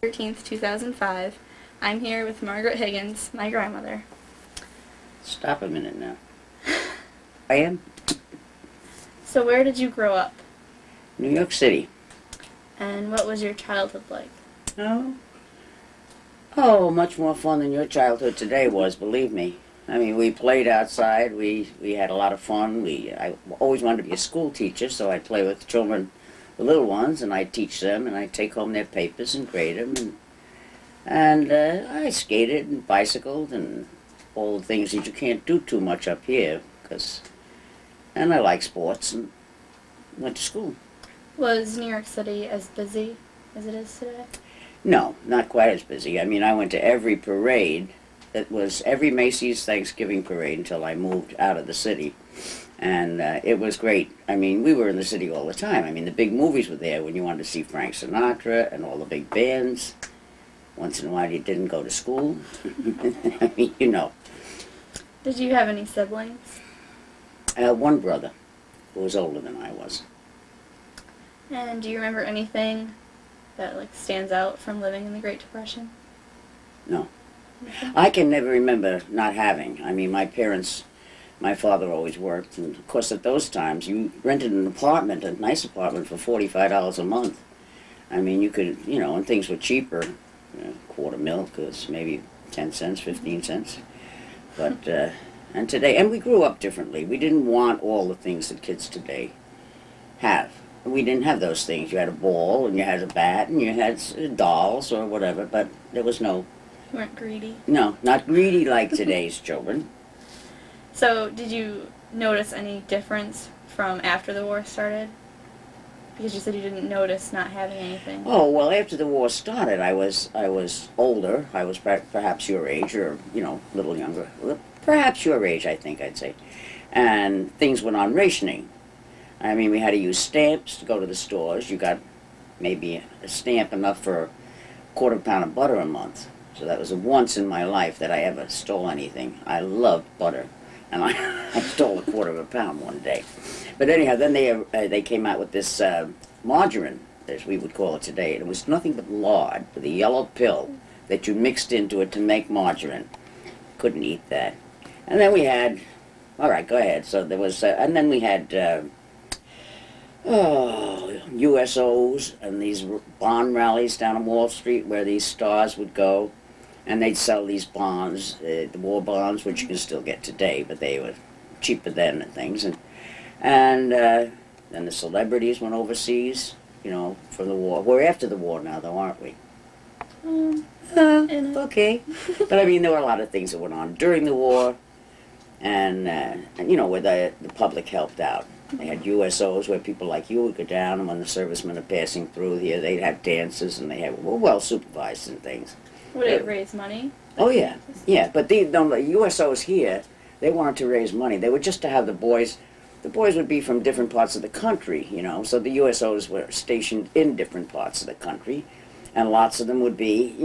13th, 2005. I'm here with Margaret Higgins, my grandmother. Stop a minute now. I am? So where did you grow up? New York City. And what was your childhood like? Oh, much more fun than your childhood today was, believe me. I mean, we played outside, we had a lot of fun. I always wanted to be a school teacher, so I'd play with children, the little ones, and I'd teach them, and I'd take home their papers and grade them. And I skated and bicycled and all the things that you can't do too much up here. And I like sports and went to school. Was New York City as busy as it is today? No, not quite as busy. I mean, I went to every parade. It was every Macy's Thanksgiving parade until I moved out of the city. And it was great. I mean, we were in the city all the time. I mean, the big movies were there when you wanted to see Frank Sinatra and all the big bands. Once in a while you didn't go to school. I mean, you know. Did you have any siblings? One brother who was older than I was. And do you remember anything that stands out from living in the Great Depression? No. I can never remember not having. I mean, my father always worked, and of course at those times you rented an apartment, a nice apartment, for $45 a month. I mean, you could, and things were cheaper. Quart of milk was maybe 10 cents, 15 cents. But, and today, and we grew up differently. We didn't want all the things that kids today have. We didn't have those things. You had a ball, and you had a bat, and you had dolls or whatever, but there was no... You weren't greedy? No, not greedy like today's children. So, did you notice any difference from after the war started? Because you said you didn't notice not having anything. Oh, well, after the war started, I was older. I was perhaps your age, or, a little younger. Perhaps your age, I think I'd say. And things went on rationing. I mean, we had to use stamps to go to the stores. You got maybe a stamp enough for a quarter pound of butter a month. So that was once in my life that I ever stole anything. I loved butter, and I stole a quarter of a pound one day. But anyhow, then they came out with this margarine, as we would call it today. And it was nothing but lard with a yellow pill that you mixed into it to make margarine. Couldn't eat that. And then we had, all right, go ahead. So there was, and then we had USOs and these bond rallies down on Wall Street where these stars would go, and they'd sell these bonds, the war bonds, which you can still get today, but they were cheaper then and things. And then the celebrities went overseas, for the war. We're after the war now, though, aren't we? Okay. But I mean, there were a lot of things that went on during the war, and where the public helped out. They had USOs where people like you would go down, and when the servicemen are passing through here, they'd have dances, and they were well supervised and things. Would it raise money? Oh, yeah. Yeah, but the USOs here, they wanted to raise money. They were just to have the boys would be from different parts of the country, so the USOs were stationed in different parts of the country, and lots of them would be,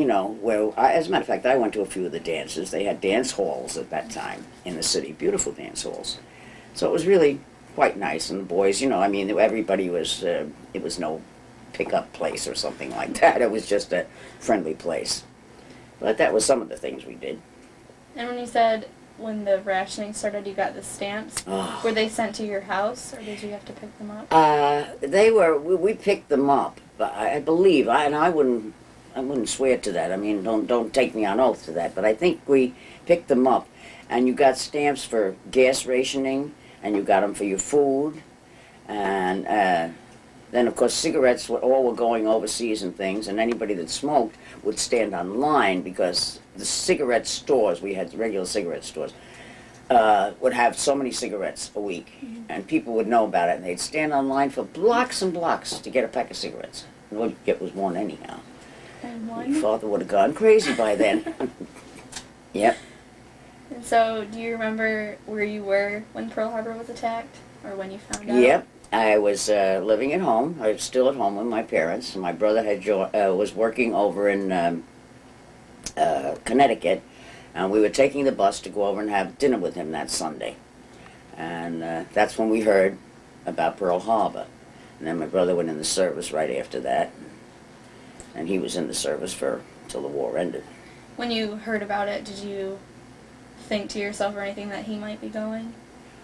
as a matter of fact, I went to a few of the dances. They had dance halls at that time in the city, beautiful dance halls. So it was really quite nice, and the boys, everybody was, it was no pick-up place or something like that. It was just a friendly place. But that was some of the things we did. And when you said when the rationing started you got the stamps, were they sent to your house, or did you have to pick them up? We picked them up, but I believe, and I wouldn't swear to that. I mean, don't take me on oath to that, but I think we picked them up, and you got stamps for gas rationing, and you got them for your food, and then, of course, cigarettes all were going overseas and things, and anybody that smoked would stand on line because the cigarette stores, we had regular cigarette stores, would have so many cigarettes a week, and people would know about it, and they'd stand on line for blocks and blocks to get a pack of cigarettes. And what you'd get was one anyhow. And one? Your father would have gone crazy by then. Yep. And so, do you remember where you were when Pearl Harbor was attacked, or when you found out? Yep. I was living at home. I was still at home with my parents. My brother was working over in Connecticut, and we were taking the bus to go over and have dinner with him that Sunday. And that's when we heard about Pearl Harbor. And then my brother went in the service right after that. and he was in the service for till the war ended. When you heard about it, did you think to yourself or anything that he might be going?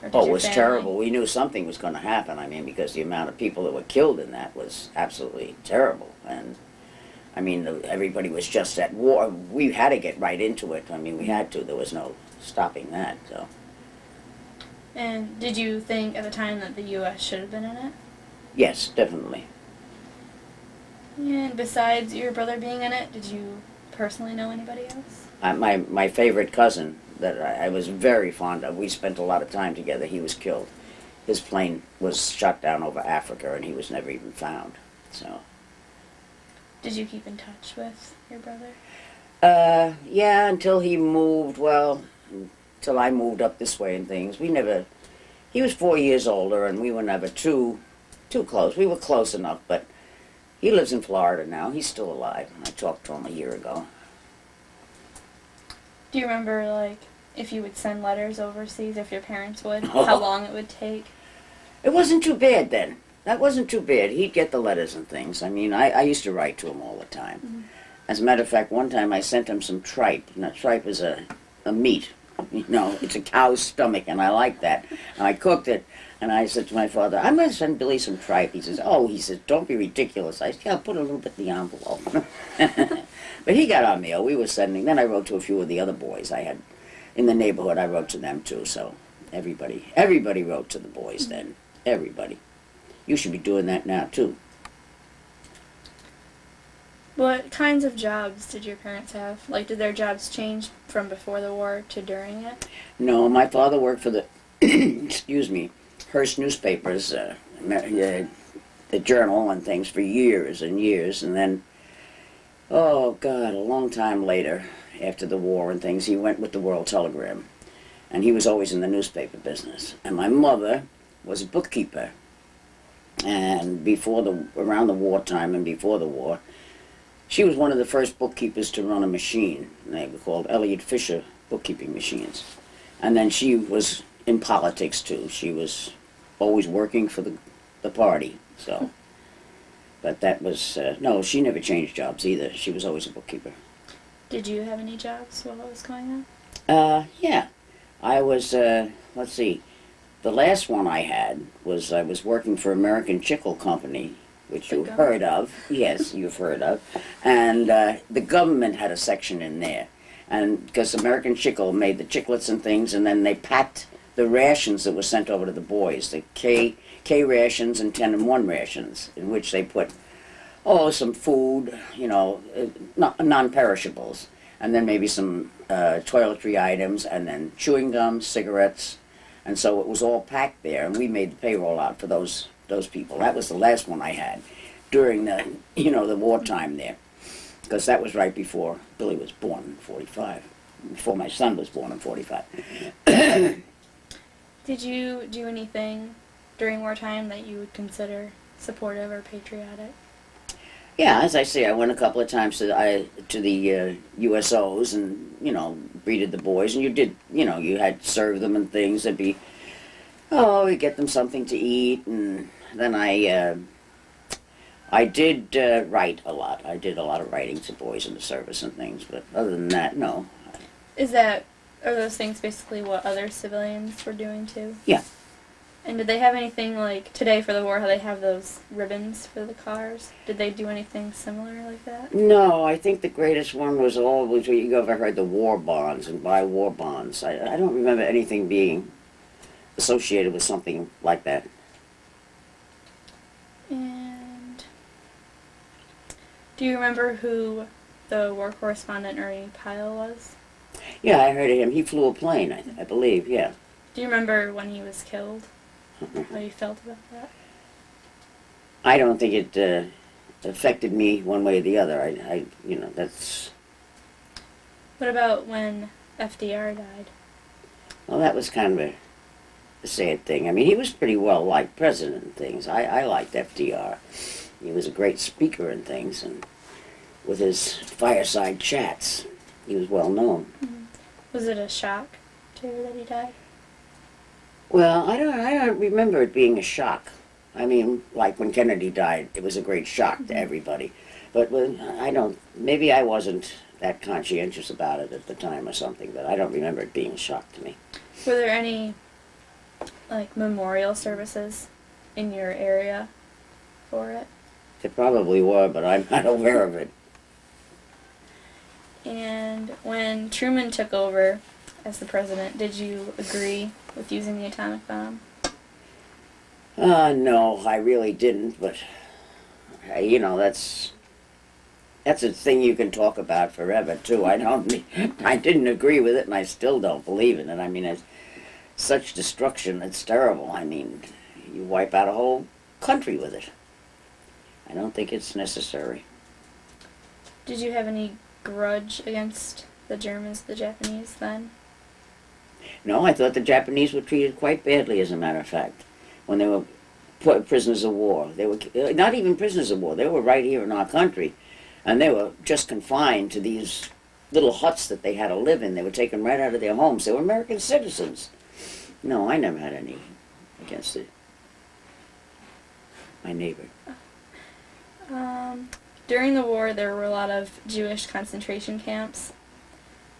Or did Oh, it your was family? terrible. We knew something was going to happen. I mean, because the amount of people that were killed in that was absolutely terrible. And I mean, everybody was just at war. We had to get right into it. I mean, we had to. There was no stopping that. So. And did you think at the time that the U.S. should have been in it? Yes, definitely. And besides your brother being in it, did you personally know anybody else? My favorite cousin that I was very fond of, we spent a lot of time together, he was killed. His plane was shot down over Africa and he was never even found. So. Did you keep in touch with your brother? Yeah, until he moved, well, until I moved up this way and things. We never, he was 4 years older and we were never too close. We were close enough, but he lives in Florida now. He's still alive. I talked to him a year ago. Do you remember, like, if you would send letters overseas, if your parents would, Oh. how long it would take? It wasn't too bad then. That wasn't too bad. He'd get the letters and things. I mean, I used to write to him all the time. Mm-hmm. As a matter of fact, one time I sent him some tripe. Now, tripe is a meat. You know, it's a cow's stomach, and I like that. And I cooked it, and I said to my father, I'm going to send Billy some tripe. He says, oh, he says, don't be ridiculous. I said, yeah, I'll put a little bit in the envelope. But he got our mail. We were sending. Then I wrote to a few of the other boys I had in the neighborhood. I wrote to them, too. So everybody wrote to the boys then. Everybody. You should be doing that now, too. What kinds of jobs did your parents have? Like, did their jobs change from before the war to during it? No, my father worked for the, excuse me, Hearst newspapers, the journal and things for years and years. And then, oh, God, a long time later, after the war and things, he went with the World Telegram. And he was always in the newspaper business. And my mother was a bookkeeper. And around the wartime and before the war, she was one of the first bookkeepers to run a machine. They were called Elliott Fisher bookkeeping machines. And then she was in politics, too. She was always working for the party. So, but that was, no, she never changed jobs either. She was always a bookkeeper. Did you have any jobs while it was going on? Yeah. I was, let's see, the last one I had was I was working for American Chicle Company, which you've heard of. Yes, you've heard of. And the government had a section in there. And because American Chicle made the chiclets and things, and then they packed the rations that were sent over to the boys, the K-Rations and 10 and 1 rations, in which they put, some food, you know, non-perishables, and then maybe some toiletry items, and then chewing gum, cigarettes, and so it was all packed there, and we made the payroll out for those people. That was the last one I had during the, the wartime there, because that was right before Billy was born in 45, before my son was born in 45. Did you do anything during wartime that you would consider supportive or patriotic? Yeah, as I say, I went a couple of times to the USOs and, greeted the boys, and you had to serve them and things. There'd be, you get them something to eat, and then I did write a lot. I did a lot of writing to boys in the service and things, but other than that, no. Are those things basically what other civilians were doing too? Yeah. And did they have anything like today for the war, how they have those ribbons for the cars? Did they do anything similar like that? No, I think the greatest one was always, you ever heard the war bonds and buy war bonds. I don't remember anything being associated with something like that. And do you remember who the war correspondent Ernie Pyle was? Yeah, I heard of him. He flew a plane, I believe, yeah. Do you remember when he was killed? How you felt about that? I don't think it affected me one way or the other. That's... What about when FDR died? Well, that was kind of a sad thing. I mean, he was pretty well liked president and things. I liked FDR. He was a great speaker and things, and with his fireside chats, he was well known. Mm-hmm. Was it a shock to you that he died? Well, I don't remember it being a shock. I mean, like when Kennedy died, it was a great shock to everybody. But I don't, maybe I wasn't that conscientious about it at the time or something, but I don't remember it being a shock to me. Were there any, like, memorial services in your area for it? There probably were, but I'm not aware of it. And when Truman took over as the president, did you agree with using the atomic bomb? No, I really didn't, but, you know, that's a thing you can talk about forever, too. I didn't agree with it, and I still don't believe in it. I mean, it's such destruction, it's terrible. I mean, you wipe out a whole country with it. I don't think it's necessary. Did you have any grudge against the Germans, the Japanese, then? No, I thought the Japanese were treated quite badly, as a matter of fact, when they were put prisoners of war. They were not even prisoners of war. They were right here in our country, and they were just confined to these little huts that they had to live in. They were taken right out of their homes. They were American citizens. No, I never had any against it. My neighbor. During the war, there were a lot of Jewish concentration camps.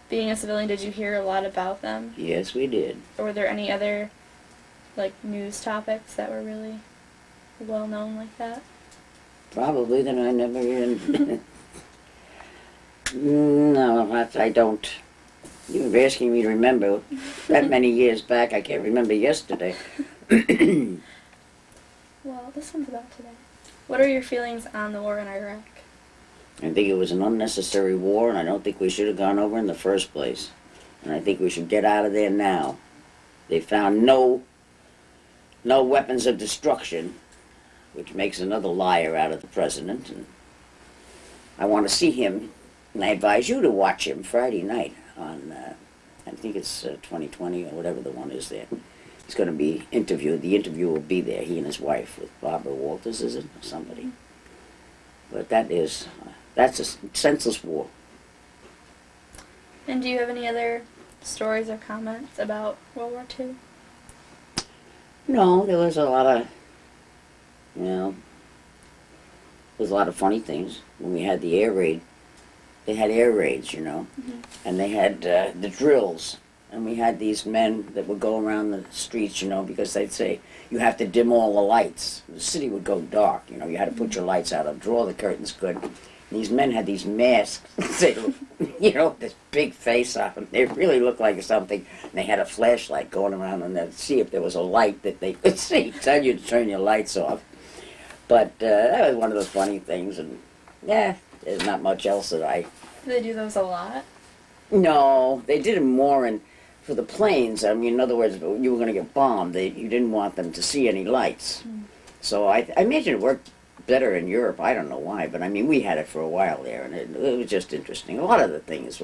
Being a civilian, did you hear a lot about them? Yes, we did. Or were there any other, like, news topics that were really well known like that? Probably, then I never even... No, I don't. You were asking me to remember that many years back. I can't remember yesterday. Well, this one's about today. What are your feelings on the war in Iraq? I think it was an unnecessary war, and I don't think we should have gone over in the first place. And I think we should get out of there now. They found no weapons of destruction, which makes another liar out of the president. And I want to see him, and I advise you to watch him Friday night on, I think it's 2020 or whatever the one is there. He's going to be interviewed. The interview will be there, he and his wife, with Barbara Walters, is it? Or somebody. But that's a senseless war. And do you have any other stories or comments about World War II? No, there was a lot of, there was a lot of funny things. When we had the air raid, they had air raids, Mm-hmm. and they had the drills. And we had these men that would go around the streets, because they'd say, you have to dim all the lights. The city would go dark, you had to put your lights out, draw the curtains good. And these men had these masks, this big face on them. They really looked like something. And they had a flashlight going around and they'd see if there was a light that they could see, tell you to turn your lights off. But that was one of the funny things, and there's not much else that I... Do they do those a lot? No, they did it more for the planes. I mean, in other words, you were going to get bombed. You didn't want them to see any lights. Mm. So I imagine it worked better in Europe. I don't know why, but I mean, we had it for a while there, and it was just interesting. A lot of the things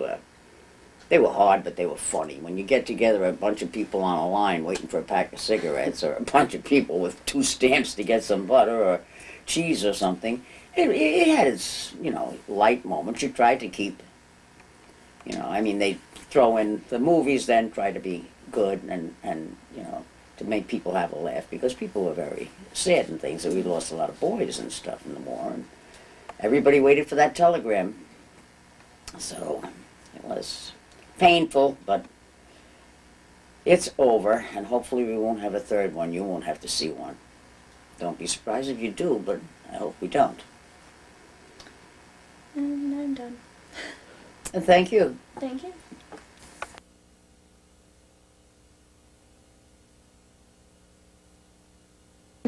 they were hard, but they were funny. When you get together a bunch of people on a line waiting for a pack of cigarettes, or a bunch of people with 2 stamps to get some butter or cheese or something, it had its, light moments. You tried to keep, I mean, they throw in the movies then, try to be good and to make people have a laugh, because people were very sad and things, that we lost a lot of boys and stuff in the war, and everybody waited for that telegram. So it was painful, but it's over, and hopefully we won't have a third one. You won't have to see one. Don't be surprised if you do, but I hope we don't. And I'm done. And thank you. Thank you.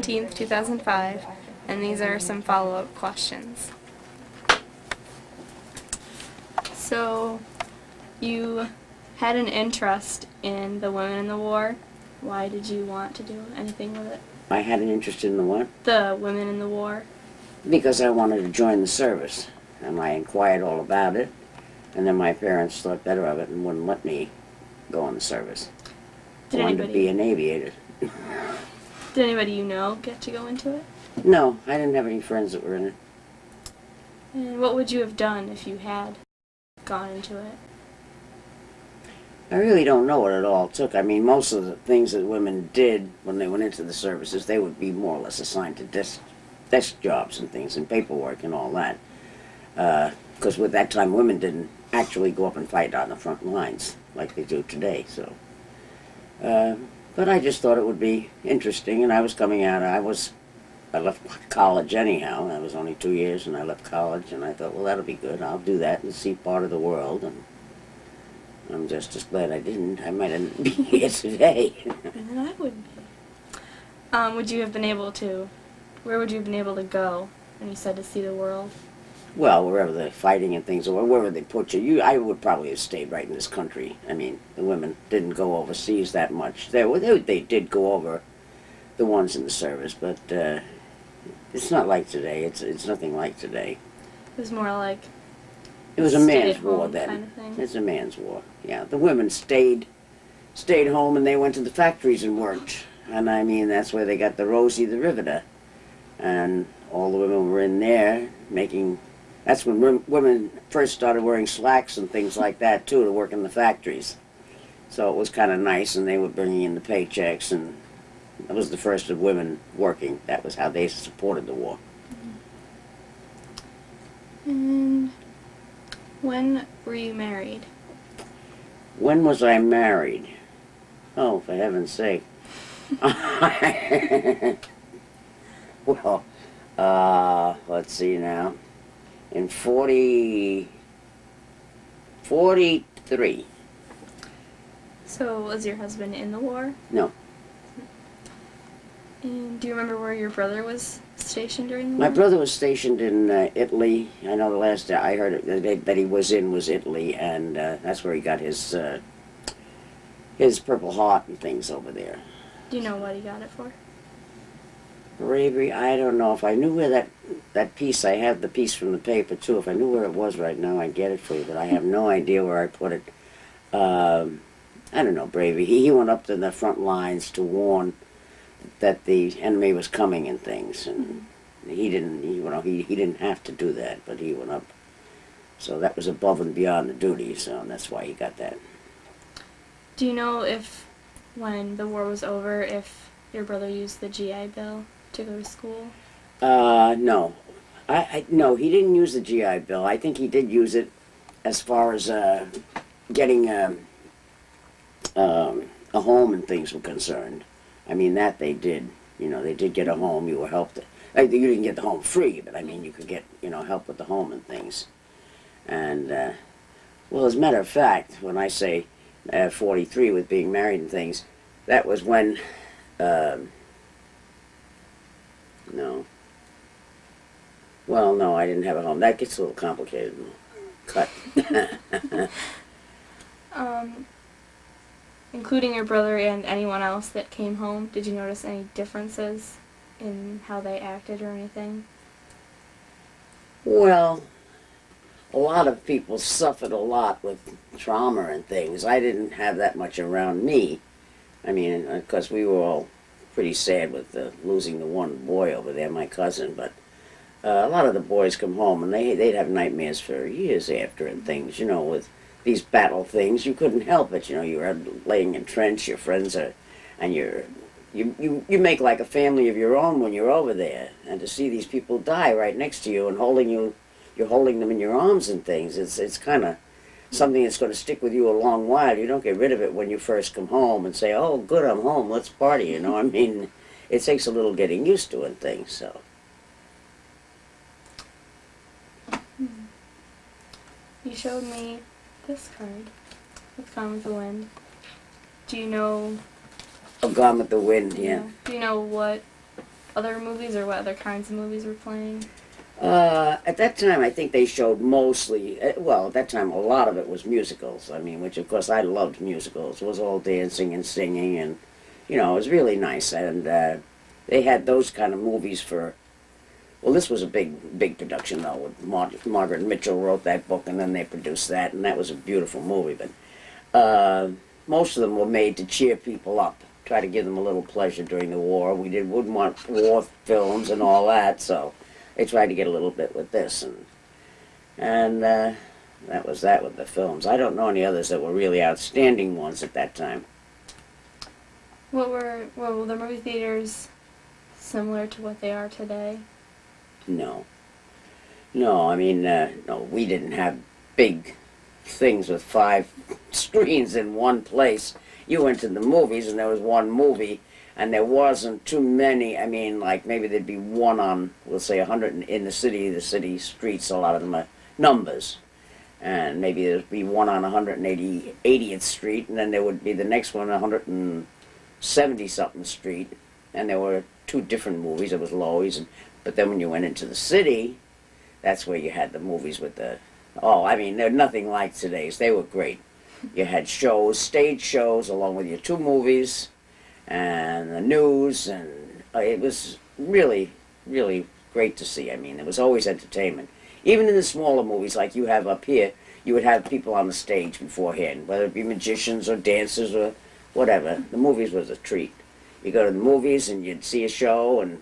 th 2005, and these are some follow-up questions. So, you had an interest in the women in the war. Why did you want to do anything with it? I had an interest in the what? The women in the war. Because I wanted to join the service, and I inquired all about it, and then my parents thought better of it and wouldn't let me go in the service. I wanted to be an aviator. Did anybody you know get to go into it? No, I didn't have any friends that were in it. And what would you have done if you had gone into it? I really don't know what it all took. I mean, most of the things that women did when they went into the services, they would be more or less assigned to desk jobs and things and paperwork and all that. Because with that time, women didn't actually go up and fight on the front lines like they do today. So, but I just thought it would be interesting, and I was coming out. I left college anyhow. I was only 2 years, and I left college, and I thought, well, that'll be good. I'll do that and see part of the world, and I'm just as glad I didn't. I might not be here today. And I would be. Would you have been able to? Where would you have been able to go when you said to see the world? Well, wherever the fighting and things, or wherever they put you, I would probably have stayed right in this country. I mean, the women didn't go overseas that much. They did go over, the ones in the service, but it's not like today. It's nothing like today. It was more like It was a man's war stay-at-home then. kind of thing. It's a man's war. Yeah, the women stayed home, and they went to the factories and worked. And I mean, that's where they got the Rosie the Riveter, and all the women were in there making. That's when women first started wearing slacks and things like that too, to work in the factories. So it was kind of nice, and they were bringing in the paychecks, and that was the first of women working. That was how they supported the war. And when were you married? When was I married? Oh, for heaven's sake. Well, let's see now. In 43. So was your husband in the war? No. And do you remember where your brother was stationed during the My war? brother was stationed in Italy. I know the last I heard that he was in was Italy, and that's where he got his Purple Heart and things over there. Do you know what he got it for? Bravery, I don't know. If I knew where that piece, I have the piece from the paper too. If I knew where it was right now, I'd get it for you, but I have no idea where I put it. I don't know, bravery. He went up to the front lines to warn that the enemy was coming and things, and he didn't have to do that, but he went up. So that was above and beyond the duty, so that's why he got that. Do you know if, when the war was over, if your brother used the GI Bill to go to school? No. No, he didn't use the GI Bill. I think he did use it as far as getting a home and things were concerned. I mean, that they did. You know, they did get a home. You were helped. You didn't get the home free, but I mean, you could get, help with the home and things. And, well, as a matter of fact, when I say 43 with being married and things, that was when, no. Well, no, I didn't have a home. That gets a little complicated. Cut. Including your brother and anyone else that came home, did you notice any differences in how they acted or anything? Well, a lot of people suffered a lot with trauma and things. I didn't have that much around me. I mean, because we were all pretty sad with losing the one boy over there, my cousin, but a lot of the boys come home and they'd have nightmares for years after and things, with these battle things. You couldn't help it, you were laying in trench, your friends are, and you make like a family of your own when you're over there, and to see these people die right next to you and you're holding them in your arms and things, it's kind of something that's going to stick with you a long while. You don't get rid of it when you first come home and say, oh, good, I'm home, let's party, I mean, it takes a little getting used to it and things, so. You showed me this card with Gone with the Wind. Do you know... Oh, Gone with the Wind, yeah. Do you know what other movies or what other kinds of movies were playing? At that time, I think they showed mostly, at that time, a lot of it was musicals. I mean, which, of course, I loved musicals. It was all dancing and singing, and, it was really nice. And they had those kind of movies for, well, this was a big production, though. With Margaret Mitchell wrote that book, and then they produced that, and that was a beautiful movie. But most of them were made to cheer people up, try to give them a little pleasure during the war. We wouldn't want war films and all that, so they tried to get a little bit with this, and that was that with the films. I don't know any others that were really outstanding ones at that time. Were the movie theaters similar to what they are today? No. No, I mean, no, we didn't have big things with 5 screens in one place. You went to the movies and there was one movie and there wasn't too many. I mean, like maybe there'd be one on, we'll say 100 in the city streets, a lot of them are numbers. And maybe there'd be one on 80th Street, and then there would be the next one 170 something Street, and there were 2 different movies. There was Loews, but then when you went into the city, that's where you had the movies with the, oh, I mean, they're nothing like today's. They were great. You had shows, stage shows, along with your 2 movies, and the news, and it was really, really great to see. I mean, it was always entertainment. Even in the smaller movies like you have up here, you would have people on the stage beforehand, whether it be magicians or dancers or whatever. The movies was a treat. You go to the movies and you'd see a show and it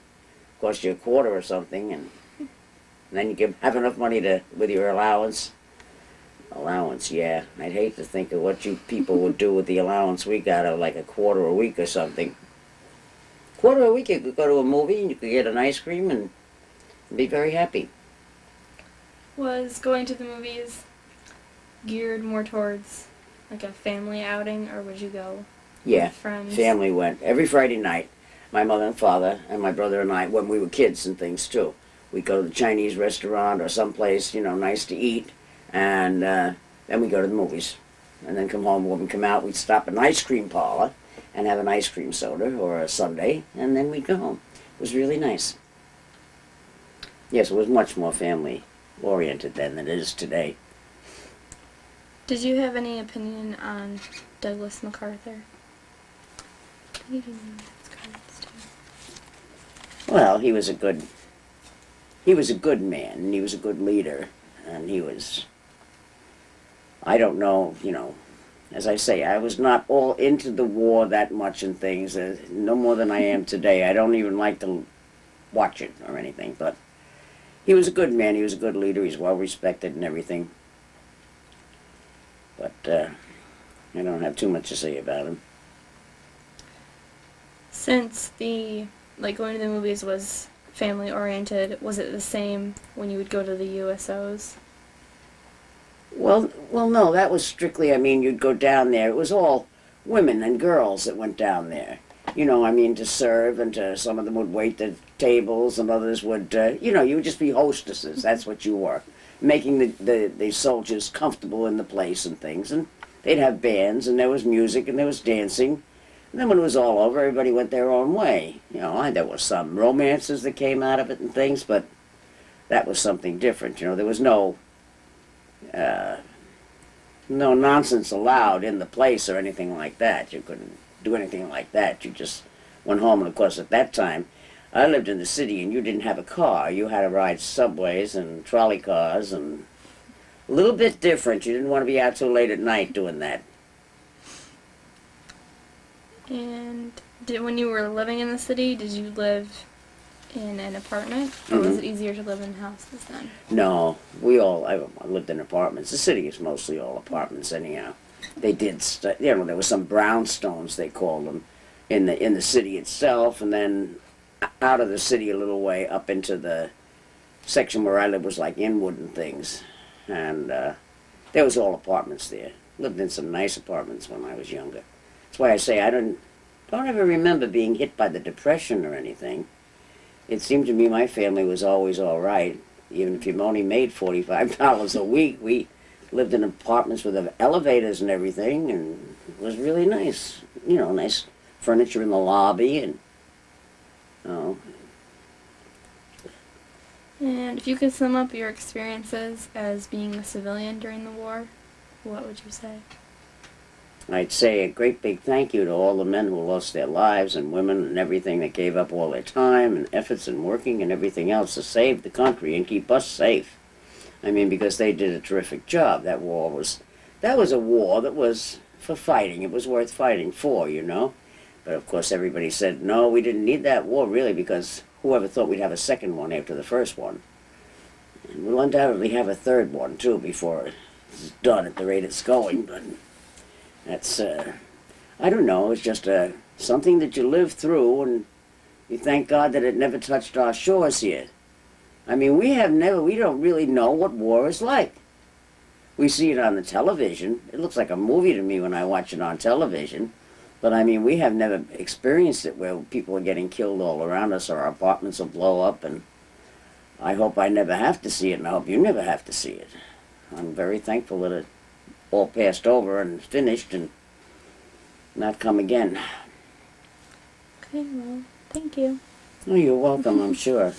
cost you a quarter or something, and then you could have enough money to, with your allowance. Allowance, yeah. I'd hate to think of what you people would do with the allowance we got of like a quarter a week or something. Quarter a week you could go to a movie and you could get an ice cream and be very happy. Was going to the movies geared more towards like a family outing, or would you go Yeah, with friends? family went every Friday night. My mother and father and my brother and I, when we were kids and things too. We'd go to the Chinese restaurant or someplace, you know, nice to eat, and then we'd go to the movies. And then come home. When we come out, we'd stop at an ice cream parlor and have an ice cream soda or a sundae, and then we'd go home. It was really nice. Yes, it was much more family oriented then than it is today. Did you have any opinion on Douglas MacArthur? I need to know his cards too. Well, he was a good man, and he was a good leader, and he was, I don't know, you know, as I say, I was not all into the war that much and things, no more than I am today. I don't even like to watch it or anything, but he was a good man, he was a good leader, he's well respected and everything. But I don't have too much to say about him. Since going to the movies was family oriented, was it the same when you would go to the USOs? Well, no, that was strictly, I mean, you'd go down there. It was all women and girls that went down there. You know, I mean, to serve, and some of them would wait the tables, and others would, you know, you would just be hostesses. That's what you were. Making the soldiers comfortable in the place and things. And they'd have bands, and there was music, and there was dancing. And then when it was all over, everybody went their own way. You know, and there were some romances that came out of it and things, but that was something different. You know, there was no nonsense allowed in the place or anything like that. You couldn't do anything like that. You just went home, and of course at that time, I lived in the city and you didn't have a car. You had to ride subways and trolley cars, and a little bit different. You didn't want to be out so late at night doing that. And when you were living in the city, did you live in an apartment, or was it easier to live in houses then? No, I lived in apartments. The city is mostly all apartments anyhow. They did, you know, there were some brownstones, they called them, in the city itself, and then out of the city a little way up into the section where I lived was like Inwood and things, and there was all apartments there. Lived in some nice apartments when I was younger. That's why I say I don't ever remember being hit by the Depression or anything. It seemed to me my family was always all right. Even if you only made $45 a week, we lived in apartments with elevators and everything, and it was really nice. You know, nice furniture in the lobby, and And if you could sum up your experiences as being a civilian during the war, what would you say? I'd say a great big thank you to all the men who lost their lives, and women and everything, that gave up all their time and efforts and working and everything else to save the country and keep us safe. I mean, because they did a terrific job. That was a war that was for fighting. It was worth fighting for, you know. But of course everybody said, no, we didn't need that war really, because whoever thought we'd have a second one after the first one? And we'll undoubtedly have a third one too before it's done at the rate it's going, but that's, I don't know, it's just something that you live through, and you thank God that it never touched our shores here. I mean, we don't really know what war is like. We see it on the television. It looks like a movie to me when I watch it on television. But I mean, we have never experienced it where people are getting killed all around us or our apartments will blow up. And I hope I never have to see it, and I hope you never have to see it. I'm very thankful that it all passed over and finished and not come again. Okay, well, thank you. Oh, you're welcome, I'm sure.